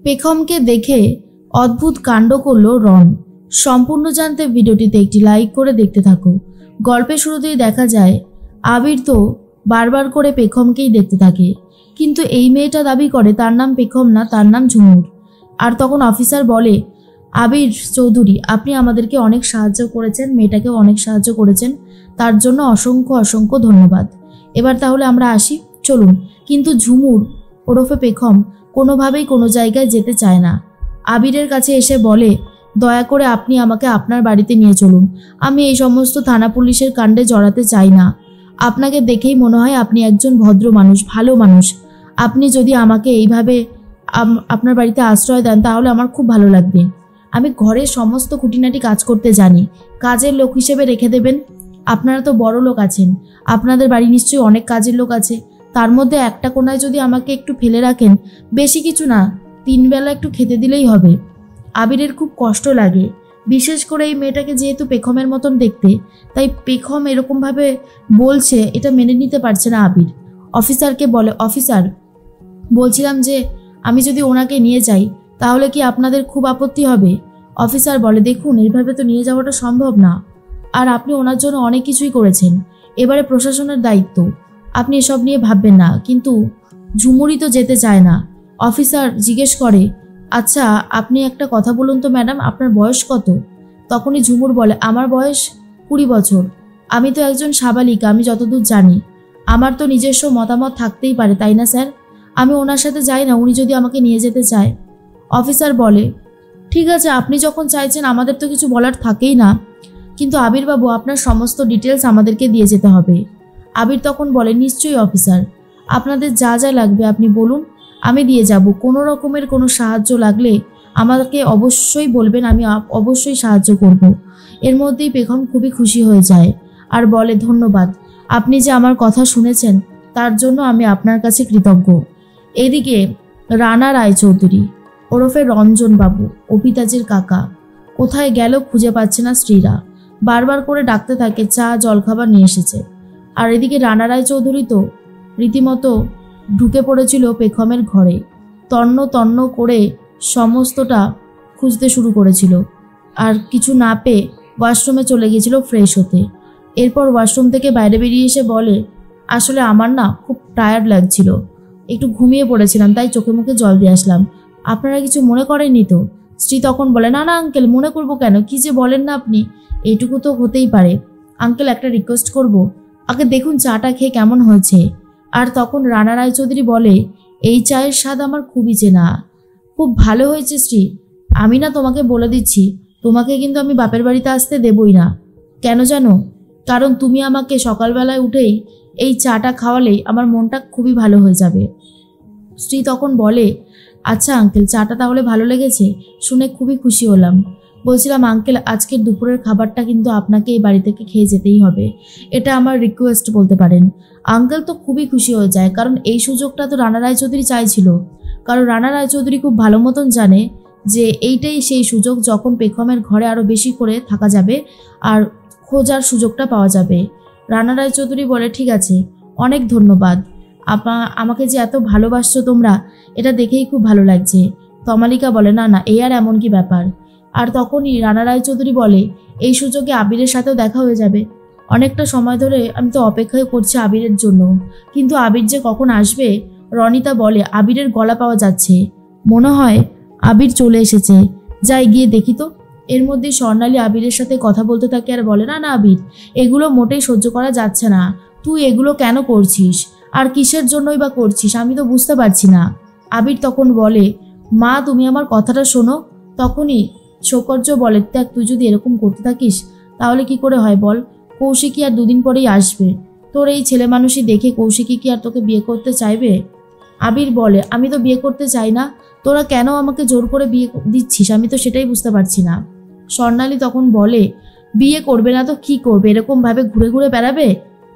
পেখমকে দেখে অদ্ভুত কাণ্ড করলো রন। সম্পূর্ণ জানতে ভিডিওটিতে একটি লাইক করে দেখতে থাকো। গল্পের শুরুতেই দেখা যায় আবির তো বারবার করে পেখমকেই দেখতে থাকে, কিন্তু এই মেয়েটা দাবি করে তার নাম পেখম না, তার নাম ঝুমুর। আর তখন অফিসার বলে, আবির চৌধুরী, আপনি আমাদেরকে অনেক সাহায্য করেছেন, মেয়েটাকেও অনেক সাহায্য করেছেন, তার জন্য অসংখ্য অসংখ্য ধন্যবাদ। এবার তাহলে আমরা আসি, চলুন। কিন্তু ঝুমুর ওরফে পেখম কোনোভাবেই কোনো জায়গায় যেতে চায় না। আবিরের কাছে এসে বলে, দয়া করে আপনি আমাকে আপনার বাড়িতে নিয়ে চলুন, আমি এই সমস্ত থানা পুলিশের কাণ্ডে জড়াতে চাই না। আপনাকে দেখেই মনে হয় আপনি একজন ভদ্র মানুষ, ভালো মানুষ। আপনি যদি আমাকে এইভাবে আপনার বাড়িতে আশ্রয় দেন তাহলে আমার খুব ভালো লাগবে। আমি ঘরের সমস্ত খুঁটিনাটি কাজ করতে জানি, কাজের লোক হিসেবে রেখে দেবেন। আপনারা তো বড় লোক আছেন, আপনাদের বাড়ি নিশ্চয়ই অনেক কাজের লোক আছে, তার মধ্যে একটা কোনায় যদি আমাকে একটু ফেলে রাখেন, বেশি কিছু না, 3 বেলা একটু খেতে দিলেই হবে। আবিরের খুব কষ্ট লাগে, বিশেষ করে এই মেয়েটাকে যেহেতু পেখমের মতন দেখতে, তাই পেখম এরকমভাবে বলছে এটা মেনে নিতে পারছে না আবির। অফিসারকে বলে, অফিসার বলছিলাম যে আমি যদি ওনাকে নিয়ে যাই তাহলে কি আপনাদের খুব আপত্তি হবে? অফিসার বলে, দেখুন এইভাবে তো নিয়ে যাওয়াটা সম্ভব না, আর আপনি ওনার জন্য অনেক কিছুই করেছেন, এবারে প্রশাসনের দায়িত্ব, আপনি এসব নিয়ে ভাববেন না। কিন্তু ঝুমুরি তো যেতে চায় না। অফিসার জিজ্ঞেস করে, আচ্ছা আপনি একটা কথা বলুন তো ম্যাডাম, আপনার বয়স কত? তখনই ঝুমুর বলে, আমার বয়স 20 বছর। আমি তো একজন সাবালিকা, আমি যতদূর জানি। আমার তো নিজস্ব মতামত থাকতেই পারে, তাই না স্যার? আমি ওনার সাথে যাই না, উনি যদি আমাকে নিয়ে যেতে চায়। অফিসার বলে, ঠিক আছে, আপনি যখন চাইছেন আমাদের তো কিছু বলার থাকেই না, কিন্তু আবির বাবু আপনার সমস্ত ডিটেলস আমাদেরকে দিয়ে যেতে হবে। আবির তখন বলে, নিশ্চয়ই অফিসার, আপনাদের যা যা লাগবে আপনি বলুন, আমি দিয়ে যাব। কোনো রকমের কোনো সাহায্য লাগলে আমাকে অবশ্যই বলবেন, আমি অবশ্যই সাহায্য করব। এর মধ্যেই পেখম খুবই খুশি হয়ে যায় আর বলে, ধন্যবাদ, আপনি যে আমার কথা শুনেছেন তার জন্য আমি আপনার কাছে কৃতজ্ঞ। এদিকে রানা রায়চৌধুরী ওরফে রঞ্জন বাবু, অভিতাজের কাকা, কোথায় গেল খুঁজে পাচ্ছে না স্ত্রীরা, বারবার করে ডাকতে থাকে চা জলখাবার নিয়ে এসেছে। আর এদিকে রানা রায়চৌধুরী তো রীতিমতো ঢুকে পড়েছিল পেখমের ঘরে, তন্ন তন্ন করে সমস্তটা খুঁজতে শুরু করেছিল, আর কিছু না পেয়ে ওয়াশরুমে চলে গিয়েছিল ফ্রেশ হতে। এরপর ওয়াশরুম থেকে বাইরে বেরিয়ে এসে বলে, আসলে আমার না খুব টায়ার্ড লাগছিল, একটু ঘুমিয়ে পড়েছিলাম, তাই চোখে মুখে জল দিয়ে আসলাম, আপনারা কিছু মনে করেননি তো? স্ত্রী তখন বলে, না না আঙ্কেল, মনে করবো কেন, কি যে বলেন না আপনি, এইটুকু তো হতেই পারে। আঙ্কেল একটা রিকোয়েস্ট করব, আগে দেখুন চাটা খেয়ে কেমন হয়েছে। আর তখন রানা রায়চৌধুরী বলে, এই চায়ের স্বাদ আমার খুবই চেনা, খুব ভালো হয়েছে শ্রী, আমি না তোমাকে বলে দিচ্ছি, তোমাকে কিন্তু আমি বাপের বাড়িতে আসতে দেবই না। কেন জানো? কারণ তুমি আমাকে সকালবেলায় উঠেই এই চাটা খাওয়ালেই আমার মনটা খুবই ভালো হয়ে যাবে। স্ত্রী তখন বলে, আচ্ছা আঙ্কেল, চাটা তাহলে ভালো লেগেছে, শুনে খুবই খুশি হলাম। বলছিলাম আঙ্কেল, আজকের দুপুরের খাবারটা কিন্তু আপনাকে এই বাড়ি থেকে খেয়ে যেতেই হবে, এটা আমার রিকোয়েস্ট বলতে পারেন। আঙ্কেল তো খুবই খুশি হয়ে যায়, কারণ এই সুযোগটা তো রানা রায়চৌধুরী চাইছিল। কারণ রানা রায়চৌধুরী খুব ভালো মতন জানে যে এইটাই সেই সুযোগ যখন পেখমের ঘরে আরও বেশি করে থাকা যাবে আর খোঁজার সুযোগটা পাওয়া যাবে। রানা রায়চৌধুরী বলে, ঠিক আছে, অনেক ধন্যবাদ, আমাকে যে এত ভালোবাসছো তোমরা, এটা দেখেই খুব ভালো লাগছে। তমালিকা বলে, না না, এই আর এমন কি ব্যাপার। আর তখনই রানা রায়চৌধুরী বলে, এই সুযোগে আবিরের সাথেও দেখা হয়ে যাবে। অনেকটা সময় ধরে আমি তো অপেক্ষাই করছি আবিরের জন্য, কিন্তু আবির যে কখন আসবে। রনিতা বলে, আবিরের গলা পাওয়া যাচ্ছে, মনে হয় আবির চলে এসেছে, যাই গিয়ে দেখি তো। এর মধ্যে স্বর্ণালী আবিরের সাথে কথা বলতে থাকে আর বলে, না না আবির, এগুলো মোটেই সহ্য করা যাচ্ছে না, তুই এগুলো কেন করছিস, আর কিসের জন্যই বা করছিস, আমি তো বুঝতে পারছি না। আবির তখন বলে, মা তুমি আমার কথাটা শোনো। তখনই শৌকর্য বলে, দেখ তুই যদি এরকম করতে থাকিস তাহলে কি করে হয় বল, কৌশিকী আর 2 দিন পরেই আসবে, তোর এই ছেলে মানুষই দেখে কৌশিকী কি আর তোকে বিয়ে করতে চাইবে? আবির বলে, আমি তো বিয়ে করতে চাই না, তোরা কেন আমাকে জোর করে বিয়ে দিচ্ছিস, আমি তো সেটাই বুঝতে পারছি না। স্বর্ণালী তখন বলে, বিয়ে করবে না তো কি করবে, এরকমভাবে ঘুরে ঘুরে বেড়াবে?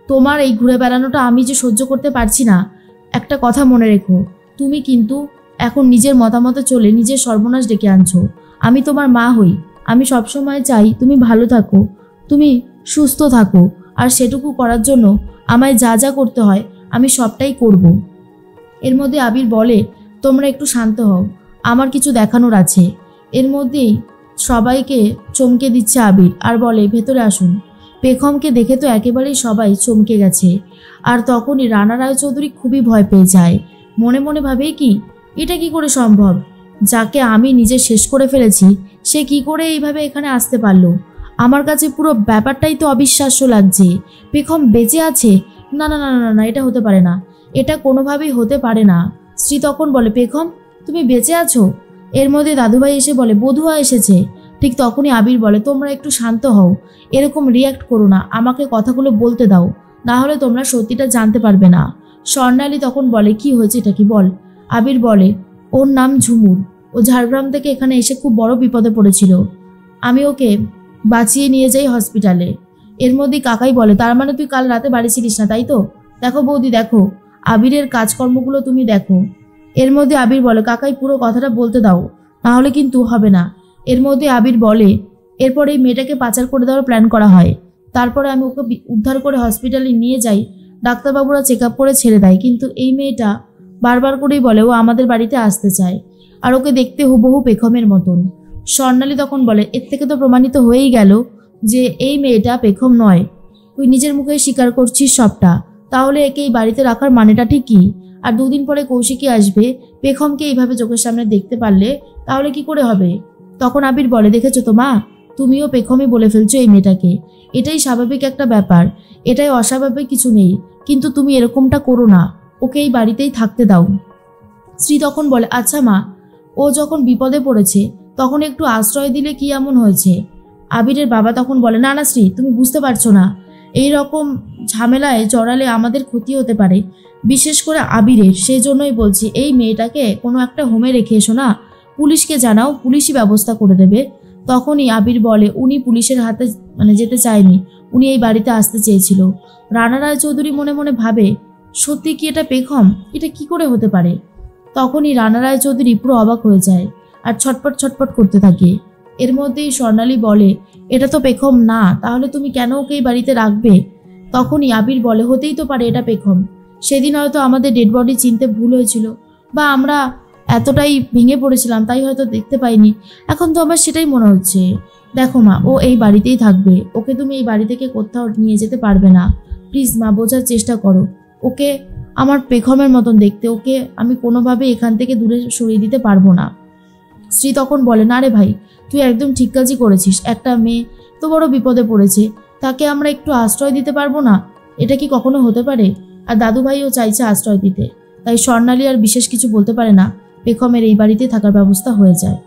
তোমার এই ঘুরে বেড়ানোটা আমি যে সহ্য করতে পারছি না। একটা কথা মনে রেখো, তুমি কিন্তু এখন নিজের মতামতে চলে নিজের সর্বনাশ ডেকে আনছো। আমি তোমার মা হই, আমি সবসময় চাই তুমি ভালো থাকো, তুমি সুস্থ থাকো, আর সেটুকু করার জন্য আমায় যা যা করতে হয় আমি সবটাই করব। এর মধ্যে আবির বলে, তোমরা একটু শান্ত হও, আমার কিছু দেখানোর আছে। এর মধ্যেই সবাইকে চমকে দিচ্ছে আবির আর বলে ভেতরে আসুন। পেখমকে দেখে তো একেবারেই সবাই চমকে গেছে। আর তখনই রানা রায়চৌধুরী খুবই ভয় পেয়ে যায়। মনে মনে ভাবে কি এটা কি করে সম্ভব, যাকে আমি নিজে শেষ করে ফেলেছি সে কি করে এইভাবে এখানে আসতে পারলো। আমার কাছে পুরো ব্যাপারটাই তো অবিশ্বাস্য লাগছে। পেখম বেঁচে আছে? না না না না না, এটা হতে পারে না, এটা কোনোভাবেই হতে পারে না। শ্রী তখন বলে পেখম তুমি বেঁচে আছো? এর মধ্যে দাদুভাই এসে বলে বধুয়া এসেছে। ঠিক তখনই আবির বলে তোমরা একটু শান্ত হও, এরকম রিয়াক্ট করো না, আমাকে কথাগুলো বলতে দাও, না হলে তোমরা সত্যিটা জানতে পারবে না। স্বর্ণালী তখন বলে কি হয়েছে, এটা কি বল। আবির বলে ওর নাম ঝুমুর, ও ঝাড়গ্রাম থেকে এখানে এসে খুব বড় বিপদে পড়েছিল, আমি ওকে বাঁচিয়ে নিয়ে যাই হসপিটালে। এর মধ্যেই কাকাই বলে তার মানে তুই কাল রাতে বাড়ি ছিলিস না তাই তো? দেখো বৌদি দেখো, আবিরের কাজকর্মগুলো তুমি দেখো। এর মধ্যে আবির বলে কাকাই পুরো কথাটা বলতে দাও, নাহলে কিন্তু হবে না। এর মধ্যে আবির বলে এরপর এই মেয়েটাকে পাচার করে দেওয়ার প্ল্যান করা হয়। তারপরে আমি ওকে উদ্ধার করে হসপিটালে নিয়ে যাই, ডাক্তারবাবুরা চেক আপ করে ছেড়ে দেয়, কিন্তু এই মেয়েটা বারবার করেই বলে ও আমাদের বাড়িতে আসতে চায় আর ওকে দেখতে হুবহু পেখমের মতন। স্বর্ণালী তখন বলে এর থেকে তো প্রমাণিত হয়েই গেল যে এই মেয়েটা পেখম নয়, তুই নিজের মুখে স্বীকার করছিস সবটা, তাহলে একে এই বাড়িতে রাখার মানেটা ঠিক কি? আর দুদিন পরে কৌশিকী আসবে, পেখমকে এইভাবে চোখের সামনে দেখতে পারলে তাহলে কি করে হবে? তখন আবির বলে দেখেছো তো মা, তুমিও পেখমই বলে ফেলছো এই মেয়েটাকে, এটাই স্বাভাবিক একটা ব্যাপার, এটাই অস্বাভাবিক কিছু নেই, কিন্তু তুমি এরকমটা করো না, ওকে এই বাড়িতেই থাকতে দাও। শ্রী তখন বলে আচ্ছা মা, ও যখন বিপদে পড়েছে তখন একটু আশ্রয় দিলে কি এমন হয়েছে? আবিরের বাবা তখন বলে না না শ্রী, তুমি বুঝতে পারছো না, এই রকম ঝামেলায় জড়ালে আমাদের ক্ষতি হতে পারে, বিশেষ করে আবিরের, সেই জন্যই বলছি এই মেয়েটাকে কোনো একটা হোমে রেখে এসো না, পুলিশকে জানাও, পুলিশই ব্যবস্থা করে দেবে। তখনই আবির বলে উনি পুলিশের হাতে যেতে চায়নি, উনি এই বাড়িতে আসতে চেয়েছিল। রানা রায়চৌধুরী মনে মনে ভাবে সত্যি কি এটা পেখম, এটা কি করে হতে পারে? তখনই রানা রায়চৌধুরী পুরো অবাক হয়ে যায় আর ছটপট ছটপট করতে থাকে। এর মধ্যেই স্বর্ণালী বলে এটা তো পেখম না, তাহলে তুমি কেন ওকে এই বাড়িতে রাখবে? তখনই আবির বলে হতেই তো পারে এটা পেখম, সেদিন হয়তো আমাদের ডেড বডি চিনতে ভুল হয়েছিল, বা আমরা এতটাই ভেঙে পড়েছিলাম তাই হয়তো দেখতে পাইনি, এখন তো আমার সেটাই মনে হচ্ছে। দেখো মা, ও এই বাড়িতেই থাকবে, ওকে তুমি এই বাড়ি থেকে কোথাও নিয়ে যেতে পারবে না, প্লিজ মা বোঝার চেষ্টা করো, ওকে আমার পেখমের মতন দেখতে, ওকে আমি কোনোভাবে এখান থেকে দূরে সরিয়ে দিতে পারবো না। শ্রী তখন বলে না রে ভাই, তুই একদম ঠিক কাজই করেছিস, একটা মেয়ে তো বড় বিপদে পড়েছে, তাকে আমরা একটু আশ্রয় দিতে পারবো না? এটা কি কখনো হতে পারে? আর দাদু ভাইও চাইছে আশ্রয় দিতে, তাই স্বর্ণালী আর বিশেষ কিছু বলতে পারে না, পেখমের এই বাড়িতে থাকার ব্যবস্থা হয়ে যায়।